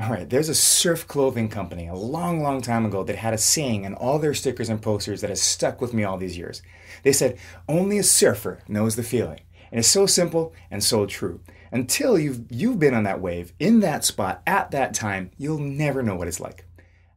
All right, there's a surf clothing company a long, long time ago that had a saying on all their stickers and posters that has stuck with me all these years. They said, only a surfer knows the feeling. And it's so simple and so true. Until you've been on that wave, in that spot, at that time, you'll never know what it's like.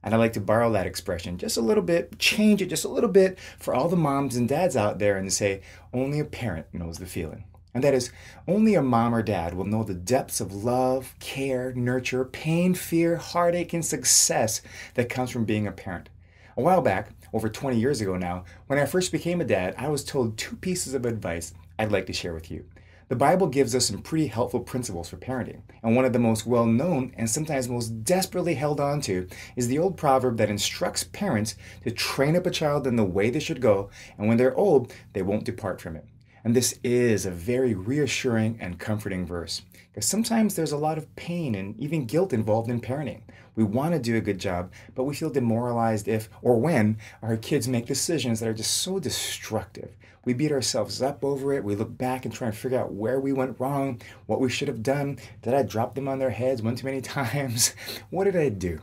And I like to borrow that expression just a little bit, change it just a little bit for all the moms and dads out there and say, only a parent knows the feeling. And that is, only a mom or dad will know the depths of love, care, nurture, pain, fear, heartache, and success that comes from being a parent. A while back, over 20 years ago now, when I first became a dad, I was told two pieces of advice I'd like to share with you. The Bible gives us some pretty helpful principles for parenting, and one of the most well known and sometimes most desperately held on to is the old proverb that instructs parents to train up a child in the way they should go, and when they're old, they won't depart from it. And this is a very reassuring and comforting verse because sometimes there's a lot of pain and even guilt involved in parenting. We want to do a good job, but we feel demoralized if or when our kids make decisions that are just so destructive. We beat ourselves up over it. We look back and try and figure out where we went wrong, what we should have done. Did I drop them on their heads one too many times? What did I do?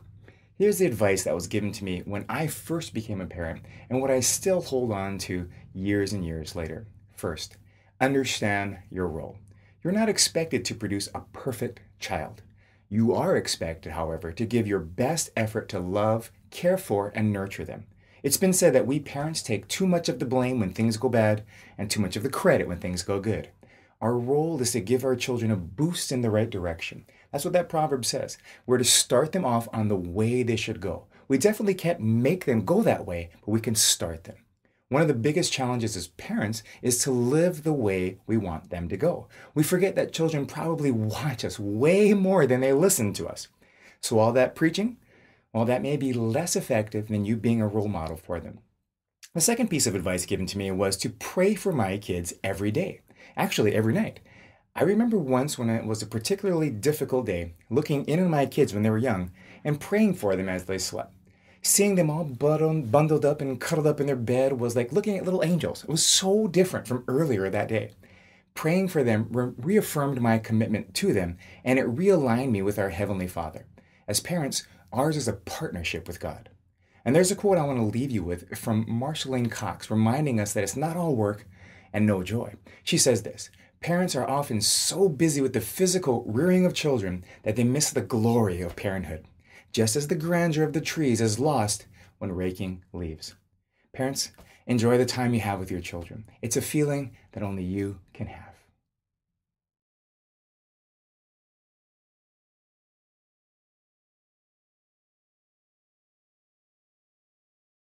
Here's the advice that was given to me when I first became a parent and what I still hold on to years and years later. First, understand your role. You're not expected to produce a perfect child. You are expected, however, to give your best effort to love, care for, and nurture them. It's been said that we parents take too much of the blame when things go bad and too much of the credit when things go good. Our role is to give our children a boost in the right direction. That's what that proverb says. We're to start them off on the way they should go. We definitely can't make them go that way, but we can start them. One of the biggest challenges as parents is to live the way we want them to go. We forget that children probably watch us way more than they listen to us. So all that preaching, well, that may be less effective than you being a role model for them. The second piece of advice given to me was to pray for my kids every day, actually every night. I remember once when it was a particularly difficult day, looking in on my kids when they were young and praying for them as they slept. Seeing them all bundled up and cuddled up in their bed was like looking at little angels. It was so different from earlier that day. Praying for them reaffirmed my commitment to them, and it realigned me with our Heavenly Father. As parents, ours is a partnership with God. And there's a quote I want to leave you with from Marceline Cox, reminding us that it's not all work and no joy. She says this: parents are often so busy with the physical rearing of children that they miss the glory of parenthood, just as the grandeur of the trees is lost when raking leaves. Parents, enjoy the time you have with your children. It's a feeling that only you can have.